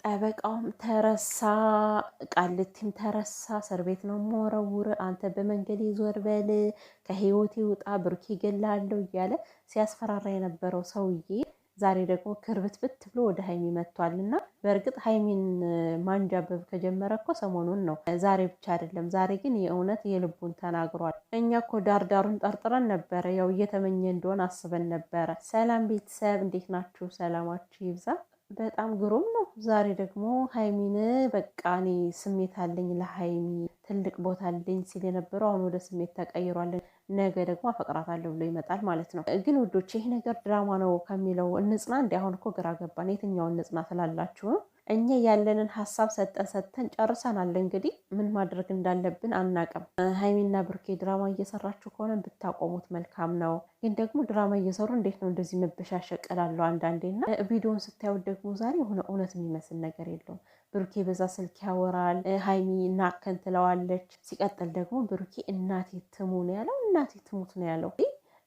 ጠበቃውም ተረሳ፣ ቃልቲም ተረሳ። እስር ቤት ነው የምወረውር፣ አንተ በመንገድ ዞር በል፣ ከህይወቴ ውጣ፣ ብሩኬ እገልሃለሁ እያለ ሲያስፈራራ የነበረው ሰውዬ ዛሬ ደግሞ ክርብትብት ብሎ ወደ ሀይሚ መጥቷልና፣ በእርግጥ ሀይሚን ማንጃበብ ከጀመረ እኮ ሰሞኑን ነው፣ ዛሬ ብቻ አይደለም። ዛሬ ግን የእውነት የልቡን ተናግሯል። እኛ እኮ ዳርዳሩን ጠርጥረን ነበረ፣ ያው እየተመኘ እንደሆን አስበን ነበረ። ሰላም ቤተሰብ፣ እንዴት ናችሁ? ሰላማችሁ ይብዛ። በጣም ግሩም ነው። ዛሬ ደግሞ ሀይሚን በቃ እኔ ስሜት አለኝ ለሀይሚ ትልቅ ቦታ አለኝ ሲል የነበረው አሁን ወደ ስሜት ተቀይሯል። ነገ ደግሞ አፈቅራታለሁ ብሎ ይመጣል ማለት ነው። ግን ውዶች ይሄ ነገር ድራማ ነው ከሚለው እንጽና። እንዲ አሁን እኮ ግራ ገባን። የትኛውን እንጽና ትላላችሁ? እኛ ያለንን ሀሳብ ሰጠን ጨርሰናል። እንግዲህ ምን ማድረግ እንዳለብን አናቅም። ሀይሚና ብሩኬ ድራማ እየሰራችሁ ከሆነ ብታቆሙት መልካም ነው። ግን ደግሞ ድራማ እየሰሩ እንዴት ነው እንደዚህ መበሻሸቅ እላለሁ አንዳንዴና ቪዲዮን ስታዩት ደግሞ ዛሬ የሆነ እውነት የሚመስል ነገር የለውም። ብሩኬ በዛ ስልክ ያወራል፣ ሀይሚ ናከን ትለዋለች። ሲቀጥል ደግሞ ብሩኬ እናቴ ትሙ ነው ያለው፣ እናቴ ትሙት ነው ያለው።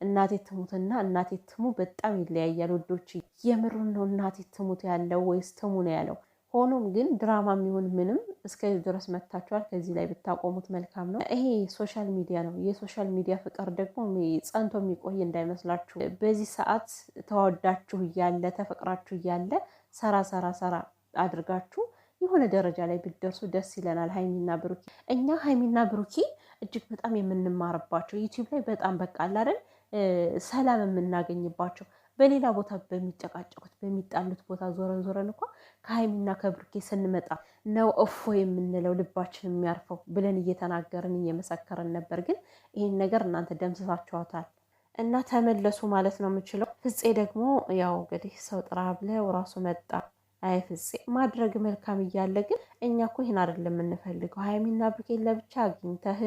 እናቴ ትሙትና እናቴ ትሙ በጣም ይለያያል ውዶች። የምሩን ነው እናቴ ትሙት ያለው ወይስ ትሙ ነው ያለው? ሆኖም ግን ድራማ የሚሆን ምንም እስከዚህ ድረስ መታችኋል። ከዚህ ላይ ብታቆሙት መልካም ነው። ይሄ ሶሻል ሚዲያ ነው። የሶሻል ሚዲያ ፍቅር ደግሞ ጸንቶ የሚቆይ እንዳይመስላችሁ። በዚህ ሰዓት ተወዳችሁ እያለ ተፈቅራችሁ እያለ ሰራ አድርጋችሁ የሆነ ደረጃ ላይ ብትደርሱ ደስ ይለናል። ሀይሚና ብሩኬ እኛ ሀይሚና ብሩኬ እጅግ በጣም የምንማርባቸው ዩቲዩብ ላይ በጣም በቃ አይደል ሰላም የምናገኝባቸው በሌላ ቦታ በሚጨቃጨቁት በሚጣሉት ቦታ ዞረን እንኳ ከሀይሚና ከብሩኬ ስንመጣ ነው እፎ የምንለው ልባችን የሚያርፈው ብለን እየተናገርን እየመሰከርን ነበር። ግን ይህን ነገር እናንተ ደምስሳችኋታል እና ተመለሱ ማለት ነው የምችለው። ፍፄ ደግሞ ያው እንግዲህ ሰው ጥራ ብለው ራሱ መጣ። አይ ፍፄ ማድረግ መልካም እያለ ግን እኛ እኮ ይህን አይደለም የምንፈልገው። ሀይሚና ብሩኬን ለብቻ አግኝተህ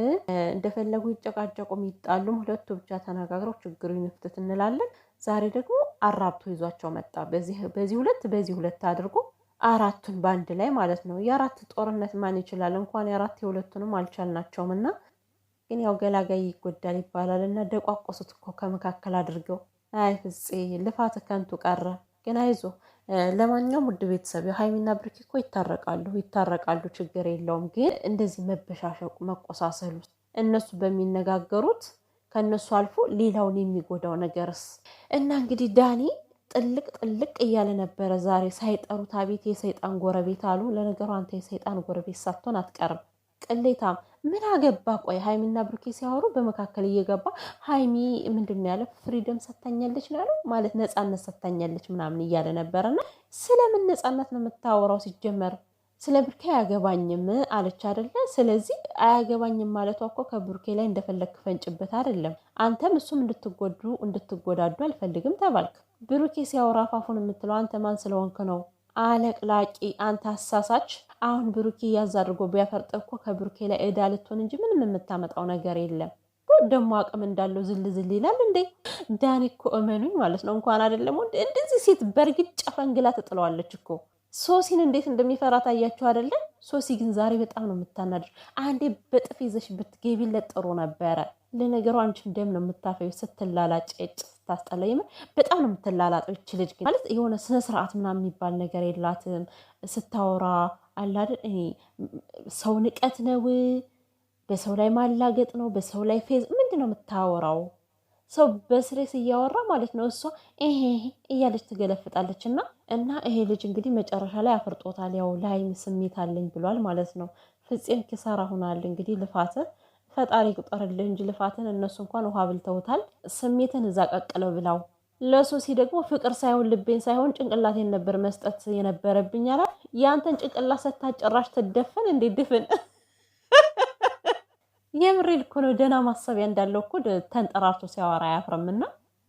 እንደፈለጉ ይጨቃጨቁ ይጣሉም፣ ሁለቱ ብቻ ተነጋግረው ችግሩን ይፍቱት እንላለን። ዛሬ ደግሞ አራብቶ ይዟቸው መጣ። በዚህ ሁለት አድርጎ አራቱን በአንድ ላይ ማለት ነው። የአራት ጦርነት ማን ይችላል? እንኳን የአራት የሁለቱንም አልቻልናቸውም። እና ግን ያው ገላጋይ ይጎዳል ይባላል እና ደቋቆሱት እኮ ከመካከል አድርገው። አይ ፍፄ ልፋት ከንቱ ቀረ። ግን አይዞ። ለማንኛውም ውድ ቤተሰብ ሀይሚና ብሩኬ እኮ ይታረቃሉ፣ ችግር የለውም። ግን እንደዚህ መበሻሸቁ መቆሳሰሉ እነሱ በሚነጋገሩት ከነሱ አልፎ ሌላውን የሚጎዳው ነገርስ? እና እንግዲህ ዳኒ ጥልቅ እያለ ነበረ ዛሬ ሳይጠሩት። አቤት የሰይጣን ጎረቤት አሉ። ለነገሩ አንተ የሰይጣን ጎረቤት ሳትሆን አትቀርም። ቅሌታም ምን አገባ? ቆይ ሀይሚና ብሩኬ ሲያወሩ በመካከል እየገባ ሀይሚ ምንድን ነው ያለ? ፍሪደም ሰታኛለች ነው ያለው፣ ማለት ነፃነት ሰታኛለች ምናምን እያለ ነበረና ስለምን ነፃነት ነው የምታወራው? ሲጀመር ስለ ብሩኬ አያገባኝም አለች አይደለ? ስለዚህ አያገባኝም ማለቷ እኮ ከብሩኬ ላይ እንደፈለግ ፈንጭበት አይደለም። አንተም እሱም እንድትጎዳዱ አልፈልግም ተባልክ። ብሩኬ ሲያወራ አፋፉን የምትለው አንተ ማን ስለሆንክ ነው? አለቅላቂ አንተ አሳሳች። አሁን ብሩኬ ያዝ አድርጎ ቢያፈርጥ እኮ ከብሩኬ ላይ ዕዳ ልትሆን እንጂ ምንም የምታመጣው ነገር የለም። ደግሞ አቅም እንዳለው ዝል ይላል እንዴ! ዳኒ እኮ እመኑኝ ማለት ነው እንኳን አይደለም እንደዚህ ሴት በእርግጫ ፈንግላ ትጥለዋለች እኮ። ሶሲን እንዴት እንደሚፈራ ታያችሁ አይደለ? ሶሲ ግን ዛሬ በጣም ነው የምታናድር። አንዴ በጥፊ ይዘሽ ብትገቢለት ጥሩ ነበረ። ለነገሩ አንቺም ደም ነው የምታፈዩ ስትላላጭ ስታስጠላ። በጣም ነው የምትላላጠው ይች ልጅ። ግን ማለት የሆነ ስነ ስርዓት ምናምን የሚባል ነገር የላትም። ስታወራ አላደል ሰው ንቀት ነው፣ በሰው ላይ ማላገጥ ነው፣ በሰው ላይ ፌዝ ምንድን ነው የምታወራው? ሰው በስሬስ እያወራ ማለት ነው እሷ ይሄ እያለች ትገለፍጣለች። እና ይሄ ልጅ እንግዲህ መጨረሻ ላይ አፍርጦታል። ያው ለሀይሚ ስሜት አለኝ ብሏል ማለት ነው። ፍፄም ኪሳራ ሆናል እንግዲህ። ልፋትህ ፈጣሪ ቁጠርልህ እንጂ ልፋትን እነሱ እንኳን ውሃ ብልተውታል። ስሜትን እዛ ቀቅለው ብላው። ለሶሲ ደግሞ ፍቅር ሳይሆን ልቤን ሳይሆን ጭንቅላቴን ነበር መስጠት የነበረብኝ አላ። ያንተን ጭንቅላት ሰታጨራሽ ትደፈን እንዴ? ድፍን የምሬድ እኮ ነው። ደህና ማሰቢያ እንዳለው እኮ ተንጠራርቶ ሲያወራ አያፍርምና።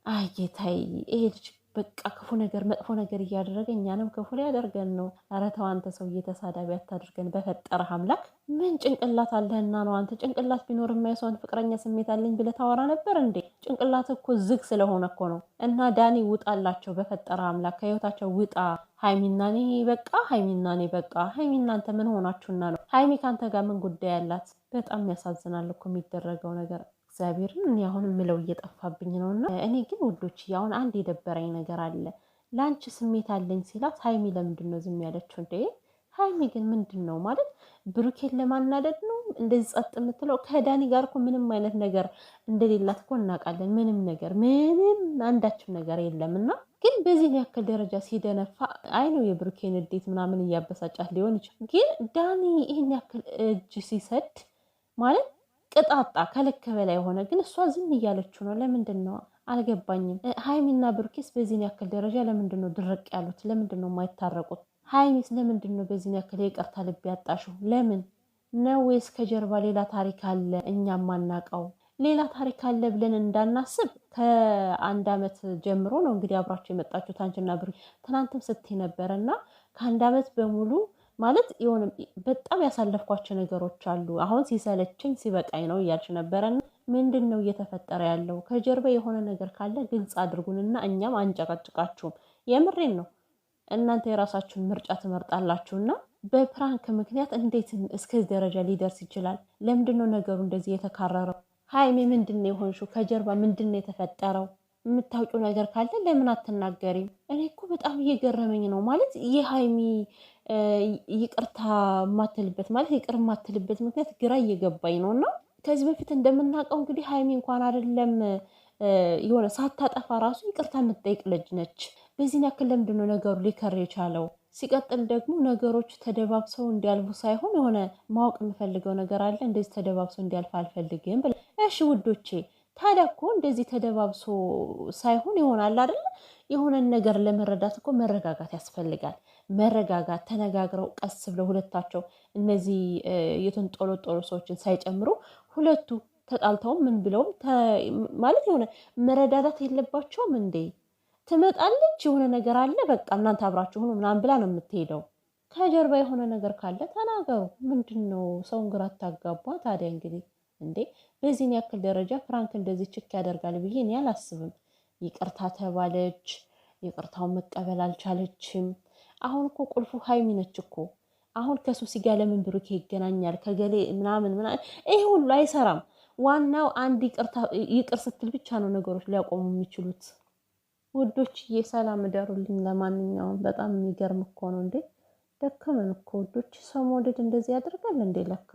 አይ ጌታዬ፣ ይሄ ልጅ በቃ ክፉ ነገር መጥፎ ነገር እያደረገ እኛንም ክፉ ላይ ያደርገን ነው። ኧረ ተው አንተ ሰውዬ፣ ተሳዳቢ አታድርገን በፈጠረህ አምላክ። ምን ጭንቅላት አለህና ነው አንተ? ጭንቅላት ቢኖር የማይሰውን ፍቅረኛ ስሜት አለኝ ብለህ ታወራ ነበር እንዴ? ጭንቅላት እኮ ዝግ ስለሆነ እኮ ነው። እና ዳኒ ውጣላቸው በፈጠረህ አምላክ፣ ከህይወታቸው ውጣ። ሀይሚና እኔ በቃ። ሀይሚና አንተ ምን ሆናችሁና ነው? ሀይሚ ከአንተ ጋር ምን ጉዳይ ያላት? በጣም ያሳዝናል እኮ የሚደረገው ነገር። እግዚአብሔርን እኔ አሁን ምለው እየጠፋብኝ ነው። እና እኔ ግን ውዶች አሁን አንድ የደበረኝ ነገር አለ። ለአንቺ ስሜት አለኝ ሲላት ሀይሚ ለምንድን ነው ዝም ያለችው እንዴ? ሀይሚ ግን ምንድን ነው ማለት ብሩኬን ለማናደድ ነው እንደዚህ ጸጥ የምትለው? ከዳኒ ጋር እኮ ምንም አይነት ነገር እንደሌላት እኮ እናውቃለን። ምንም አንዳችም ነገር የለም። እና ግን በዚህ ያክል ደረጃ ሲደነፋ አይ ነው የብሩኬን እንዴት ምናምን እያበሳጫት ሊሆን ይችላል። ግን ዳኒ ይህን ያክል እጅ ሲሰድ ማለት ቅጣጣ ከልክ በላይ የሆነ ግን እሷ ዝም እያለችው ነው። ለምንድን ነው አልገባኝም። ሀይሚና ብሩኬስ በዚህን ያክል ደረጃ ለምንድን ነው ድርቅ ያሉት? ለምንድን ነው የማይታረቁት? ሀይሚስ ለምንድን ነው በዚህን ያክል ይቅርታ ልብ ያጣሽው? ለምን ነው? ወይስ ከጀርባ ሌላ ታሪክ አለ እኛም ማናቀው? ሌላ ታሪክ አለ ብለን እንዳናስብ ከአንድ አመት ጀምሮ ነው እንግዲህ አብራችሁ የመጣችሁት አንቺና ብሩኬ። ትናንትም ስትይ ነበረ እና ከአንድ አመት በሙሉ ማለት የሆነ በጣም ያሳለፍኳቸው ነገሮች አሉ። አሁን ሲሰለችኝ ሲበቃኝ ነው እያልሽ ነበረና ምንድን ነው እየተፈጠረ ያለው? ከጀርባ የሆነ ነገር ካለ ግልጽ አድርጉንና እኛም አንጨቀጭቃችሁም። የምሬን ነው። እናንተ የራሳችሁን ምርጫ ትመርጣላችሁና በፕራንክ ምክንያት እንዴት እስከዚህ ደረጃ ሊደርስ ይችላል? ለምንድን ነው ነገሩ እንደዚህ የተካረረው? ሀይሜ ምንድን ነው የሆንሽው? ከጀርባ ምንድን ነው የተፈጠረው? የምታውቂው ነገር ካለ ለምን አትናገሪም? እኔ እኮ በጣም እየገረመኝ ነው ማለት የሀይሚ ይቅርታ የማትልበት ማለት ይቅር የማትልበት ምክንያት ግራ እየገባኝ ነው። እና ከዚህ በፊት እንደምናውቀው እንግዲህ ሀይሚ እንኳን አይደለም የሆነ ሳታጠፋ ራሱ ይቅርታ የምትጠይቅ ልጅ ነች። በዚህን ያክል ለምንድን ነው ነገሩ ሊከር የቻለው? ሲቀጥል ደግሞ ነገሮች ተደባብሰው እንዲያልፉ ሳይሆን የሆነ ማወቅ የምፈልገው ነገር አለ። እንደዚህ ተደባብሰው እንዲያልፍ አልፈልግም ብለ እሺ ውዶቼ፣ ታዲያ እኮ እንደዚህ ተደባብሶ ሳይሆን ይሆናል አይደለ? የሆነን ነገር ለመረዳት እኮ መረጋጋት ያስፈልጋል። መረጋጋት፣ ተነጋግረው ቀስ ብለው ሁለታቸው እነዚህ የተንጦለጦሉ ሰዎችን ሳይጨምሩ ሁለቱ ተጣልተውም ምን ብለውም ማለት የሆነ መረዳዳት የለባቸውም እንዴ? ትመጣለች የሆነ ነገር አለ በቃ እናንተ አብራችሁ ሆኖ ምናምን ብላ ነው የምትሄደው። ከጀርባ የሆነ ነገር ካለ ተናገሩ። ምንድን ነው ሰውን ግራ አታጋባ። ታዲያ እንግዲህ እንዴ በዚህን ያክል ደረጃ ፍራንክ እንደዚህ ችክ ያደርጋል ብዬ እኔ አላስብም። ይቅርታ ተባለች፣ ይቅርታውን መቀበል አልቻለችም። አሁን እኮ ቁልፉ ሀይሚ ነች እኮ። አሁን ከሱሲ ጋር ለምን ብሩኬ ይገናኛል ከገሌ ምናምን ምናምን፣ ይሄ ሁሉ አይሰራም። ዋናው አንድ ይቅር ስትል ብቻ ነው ነገሮች ሊያቆሙ የሚችሉት። ውዶችዬ ሰላም እደሩልኝ። ለማንኛውም በጣም የሚገርም እኮ ነው እንዴ! ደከመን እኮ ውዶች። ሰው መውደድ እንደዚህ ያደርጋል እንዴ ለካ